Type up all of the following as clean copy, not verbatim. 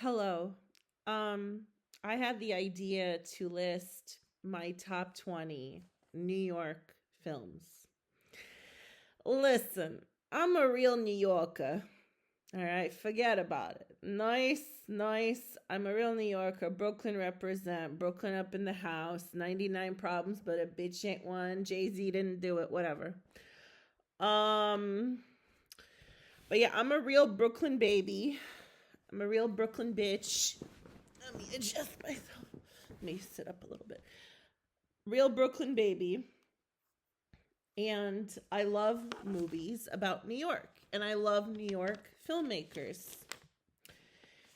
Hello. Um, I had the idea to list my top 20 New York films. Listen, I'm a real New Yorker. All right, forget about it. Nice, nice. I'm a real New Yorker. Brooklyn represent. Brooklyn up in the house. 99 problems, but a bitch ain't one. Jay-Z didn't do it, whatever. Um, but yeah, I'm a real Brooklyn baby. I'm a real Brooklyn bitch. Let me adjust myself. Let me sit up a little bit. Real Brooklyn baby. And I love movies about New York. And I love New York filmmakers.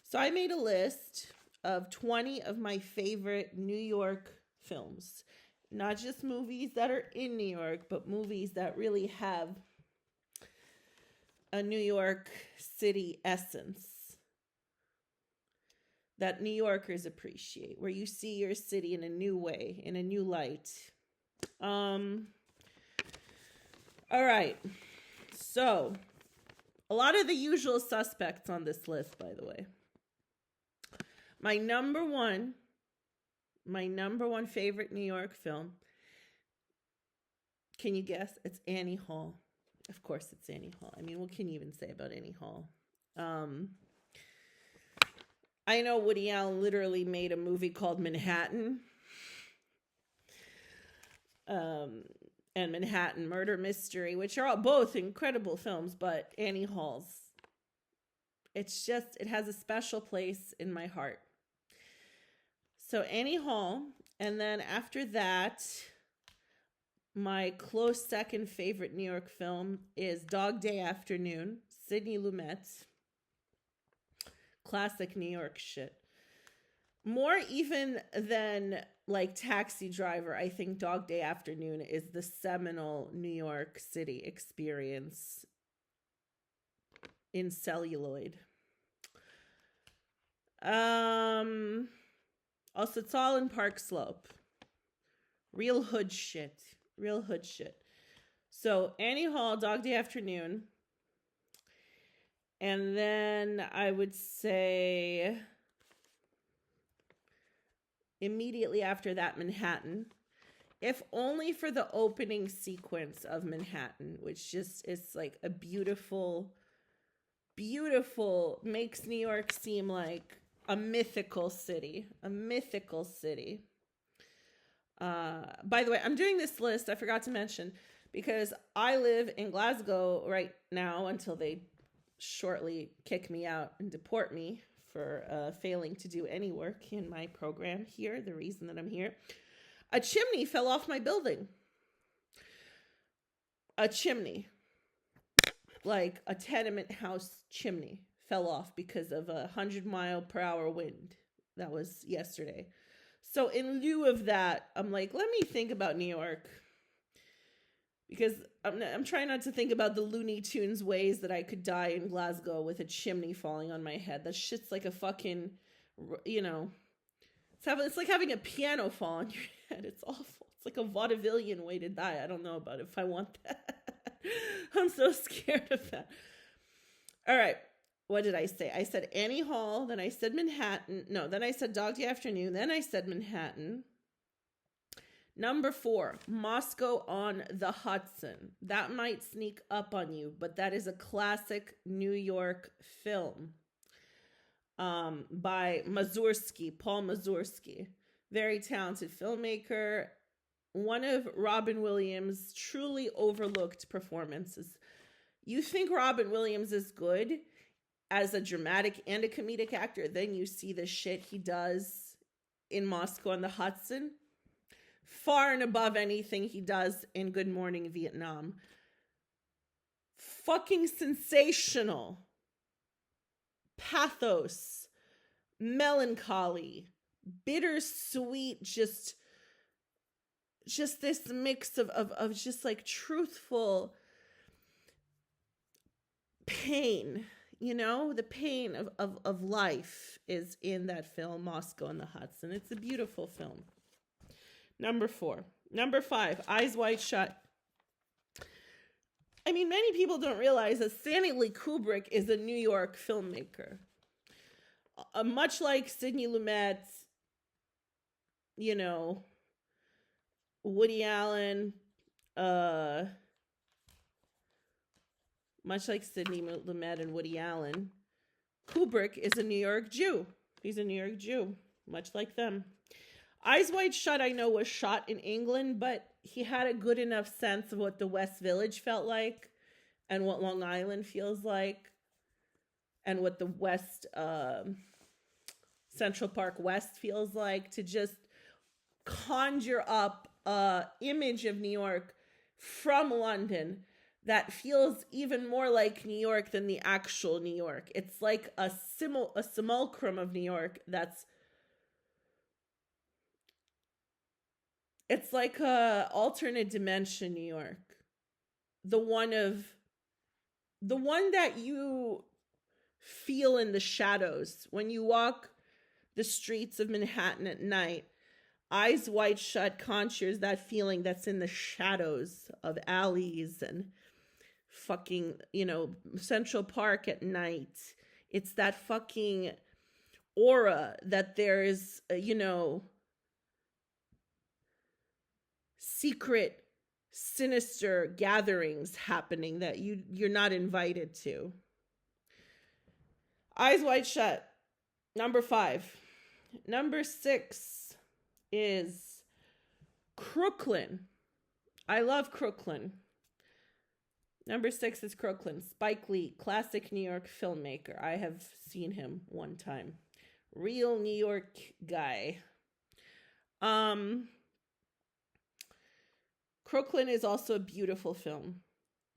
So I made a list of 20 of my favorite New York films. Not just movies that are in New York, but movies that really have a New York City essence that New Yorkers appreciate, where you see your city in a new way, in a new light. All right. So, a lot of the usual suspects on this list, by the way. My number one favorite New York film. Can you guess? It's Annie Hall. Of course, it's Annie Hall. I mean, what can you even say about Annie Hall? I know Woody Allen literally made a movie called Manhattan. And Manhattan Murder Mystery, which are all both incredible films, but Annie Hall's, it has a special place in my heart. So Annie Hall, and then after that, my close second favorite New York film is Dog Day Afternoon, Sidney Lumet. Classic New York shit. More even than like Taxi Driver, I think Dog Day Afternoon is the seminal New York City experience in celluloid. Also, it's all in Park Slope. Real hood shit. Real hood shit. So Annie Hall, Dog Day Afternoon. And then I would say immediately after that, Manhattan. If only for the opening sequence of Manhattan, which just is like a beautiful, makes New York seem like a mythical city. A mythical city. By the way, I'm doing this list, I forgot to mention, because I live in Glasgow right now until they shortly kick me out and deport me for failing to do any work in my program here, the reason that I'm here. A chimney fell off my building. A chimney. Like a tenement house chimney fell off because of a 100-mile-per-hour wind. That was yesterday. So in lieu of that, I'm like, let me think about New York. Because I'm trying not to think about the Looney Tunes ways that I could die in Glasgow with a chimney falling on my head. That shit's like a fucking, it's like having a piano fall on your head. It's awful. It's like a vaudevillian way to die. I don't know about if I want that. I'm so scared of that. All right. What did I say? I said Annie Hall. Then I said Manhattan. No, then I said Dog Day Afternoon. Then I said Manhattan. Number 4, Moscow on the Hudson. That might sneak up on you, but that is a classic New York film by Paul Mazursky. Very talented filmmaker. One of Robin Williams' truly overlooked performances. You think Robin Williams is good as a dramatic and a comedic actor, then you see the shit he does in Moscow on the Hudson. Far and above anything he does in Good Morning Vietnam. Fucking sensational. Pathos. Melancholy. Bittersweet. Just this mix of just like truthful pain. You know, the pain of life is in that film, Moscow on the Hudson. It's a beautiful film. Number 4. Number 5, Eyes Wide Shut. I mean, many people don't realize that Stanley Kubrick is a New York filmmaker. much like Sidney Lumet, you know, Woody Allen, uh, much like Sidney Lumet and Woody Allen, Kubrick is a New York Jew. He's a New York Jew, much like them. Eyes Wide Shut, I know, was shot in England, but he had a good enough sense of what the West Village felt like and what Long Island feels like and what the West, Central Park West feels like to just conjure up a image of New York from London that feels even more like New York than the actual New York. It's like a simulacrum of New York that's, it's like a alternate dimension New York. The one that you feel in the shadows when you walk the streets of Manhattan at night. Eyes Wide Shut conjures that feeling that's in the shadows of alleys and fucking, Central Park at night. It's that fucking aura that there's, secret, sinister gatherings happening that you're not invited to. Eyes Wide Shut. Number 5. Number 6 is Crooklyn. I love Crooklyn. Number 6 is Crooklyn. Spike Lee, classic New York filmmaker. I have seen him one time. Real New York guy. Crooklyn is also a beautiful film.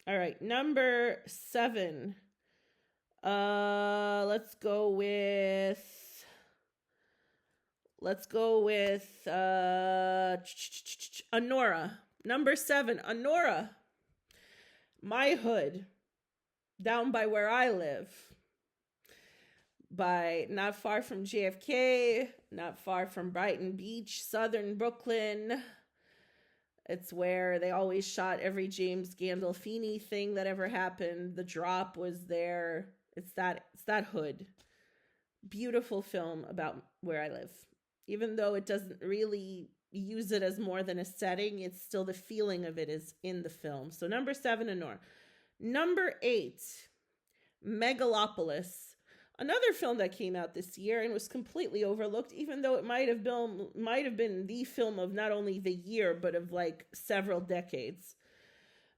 All right, number 7. Let's go with Honora. Number 7, Honora. My hood, down by where I live. By not far from JFK, not far from Brighton Beach, southern Brooklyn. It's where they always shot every James Gandolfini thing that ever happened. The Drop was there. It's that hood. Beautiful film about where I live. Even though it doesn't really use it as more than a setting, it's still the feeling of it is in the film. So number 7, Honora. Number 8, Megalopolis. Another film that came out this year and was completely overlooked, even though it might have been the film of not only the year, but of like several decades.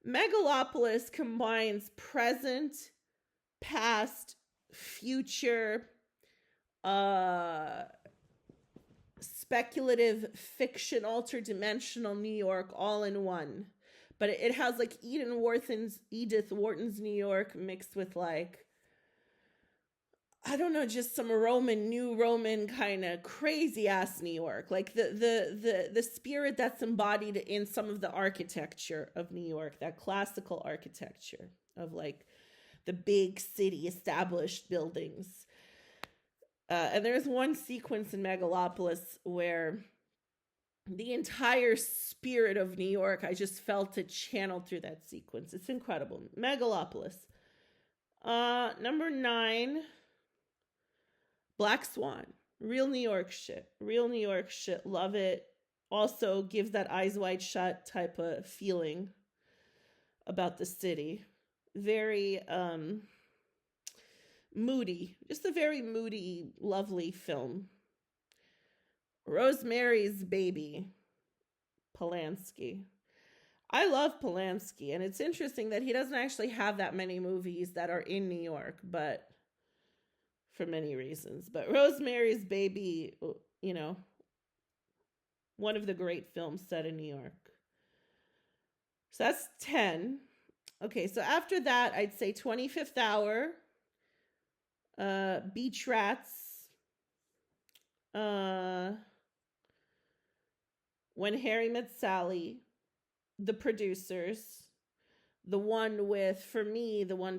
Megalopolis combines present, past, future, speculative fiction, interdimensional New York all in one. But it has like Edith Wharton's New York mixed with like, I don't know, just some New Roman kind of crazy ass New York. Like the spirit that's embodied in some of the architecture of New York, that classical architecture of like the big city established buildings. And there's one sequence in Megalopolis where the entire spirit of New York, I just felt it channeled through that sequence. It's incredible. Megalopolis. Number 9, Black Swan. Real New York shit. Love it. Also gives that Eyes Wide Shut type of feeling about the city. Very moody. Just a very moody, lovely film. Rosemary's Baby. Polanski. I love Polanski, and it's interesting that he doesn't actually have that many movies that are in New York, but for many reasons. But Rosemary's Baby, one of the great films set in New York. So that's 10. Okay, so after that, I'd say 25th Hour, Beach Rats, When Harry Met Sally, The Producers, the one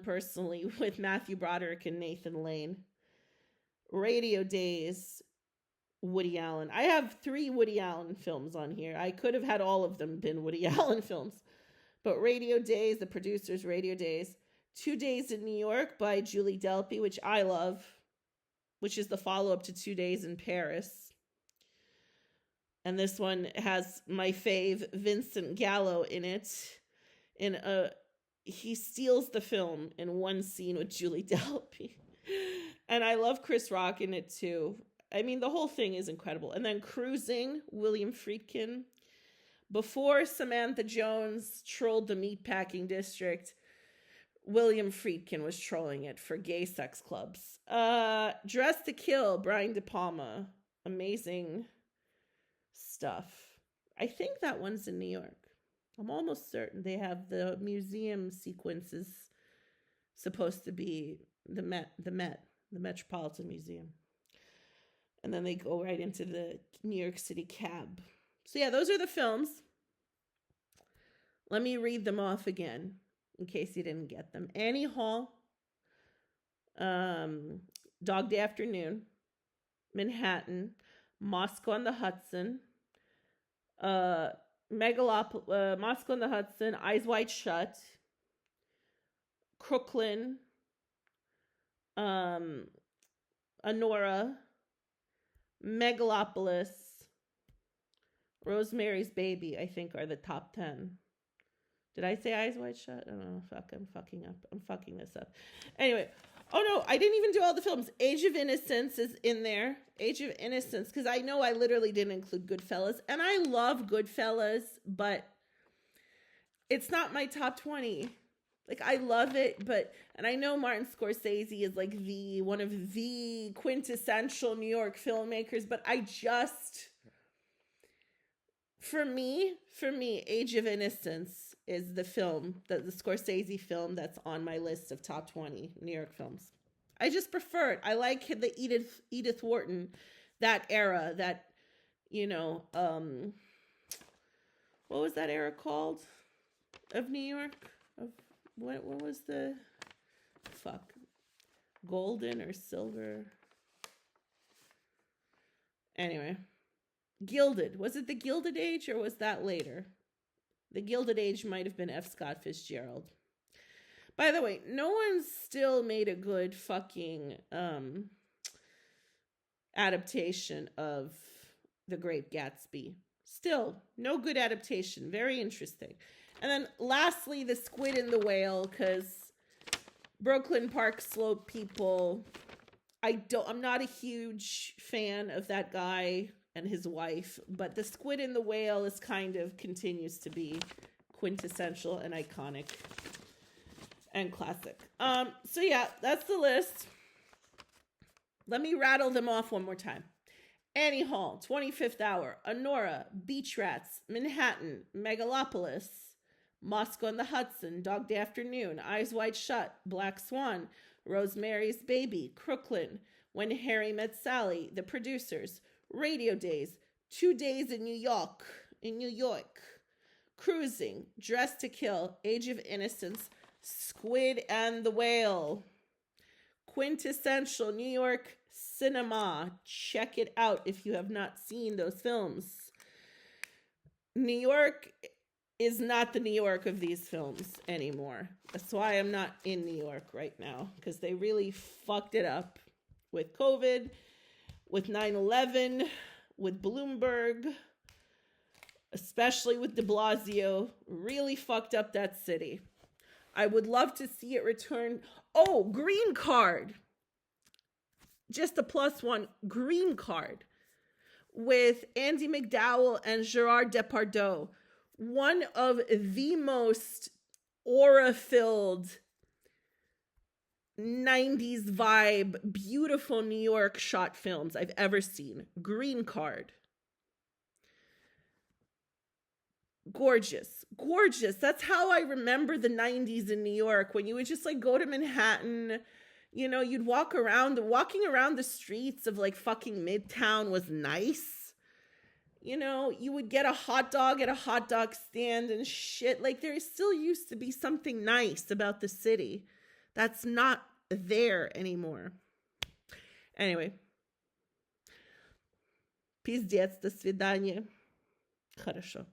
personally with Matthew Broderick and Nathan Lane, Radio Days, Woody Allen. I have 3 Woody Allen films on here. I could have had all of them been Woody Allen films. But Radio Days, The Producers, Radio Days. 2 Days in New York by Julie Delpy, which I love. which is the follow-up to 2 Days in Paris. And this one has my fave, Vincent Gallo, in it. He steals the film in one scene with Julie Delpy. And I love Chris Rock in it too. I mean, the whole thing is incredible. And then Cruising, William Friedkin. Before Samantha Jones trolled the meatpacking district, William Friedkin was trolling it for gay sex clubs. Dress to Kill, Brian De Palma. Amazing stuff. I think that one's in New York. I'm almost certain they have the museum sequences supposed to be the Metropolitan Museum. And then they go right into the New York City cab. So yeah, those are the films. Let me read them off again in case you didn't get them. Annie Hall, Dog Day Afternoon, Manhattan, Moscow on the Hudson, Moscow on the Hudson, Eyes Wide Shut, Crooklyn, Honora, Megalopolis, Rosemary's Baby, I think, are the top 10. Did I say Eyes Wide Shut? I don't know. Fuck, I'm fucking up. I'm fucking this up. Anyway. Oh, no, I didn't even do all the films. Age of Innocence is in there. Age of Innocence, because I know I literally didn't include Goodfellas. And I love Goodfellas, but it's not my top 20. Like, I love it, and I know Martin Scorsese is like one of the quintessential New York filmmakers, but for me, Age of Innocence is the film, the Scorsese film that's on my list of top 20 New York films. I just prefer it. I like the Edith Wharton, that era, that, what was that era called of New York? Of what was the golden or silver? Anyway, Gilded. Was it the Gilded Age or was that later? The Gilded Age might have been F. Scott Fitzgerald. By the way, no one's still made a good fucking adaptation of The Great Gatsby. Still, no good adaptation. Very interesting. And then lastly, The Squid and the Whale, because Brooklyn Park Slope people, I'm not a huge fan of that guy and his wife, but The Squid and the Whale continues to be quintessential and iconic and classic. So yeah, that's the list. Let me rattle them off one more time. Annie Hall, 25th Hour, Honora, Beach Rats, Manhattan, Megalopolis, Moscow on the Hudson, Dog Day Afternoon, Eyes Wide Shut, Black Swan, Rosemary's Baby, Crooklyn, When Harry Met Sally, The Producers, Radio Days, 2 Days in New York, Cruising, Dress to Kill, Age of Innocence, Squid and the Whale. Quintessential New York cinema. Check it out if you have not seen those films. New York is not the New York of these films anymore. That's why I'm not in New York right now, because they really fucked it up with COVID, with 9/11, with Bloomberg, especially with de Blasio. Really fucked up that city. I would love to see it return. Oh, Green Card. Just a +1. Green Card with Andy McDowell and Gerard Depardieu. One of the most aura-filled 90s vibe, beautiful New York shot films I've ever seen. Green Card. Gorgeous. That's how I remember the 90s in New York, when you would just go to Manhattan, you'd walking around the streets of fucking Midtown was nice. You would get a hot dog at a hot dog stand and shit. There still used to be something nice about the city that's not there anymore. Anyway. Пиздец, до свидания. Хорошо.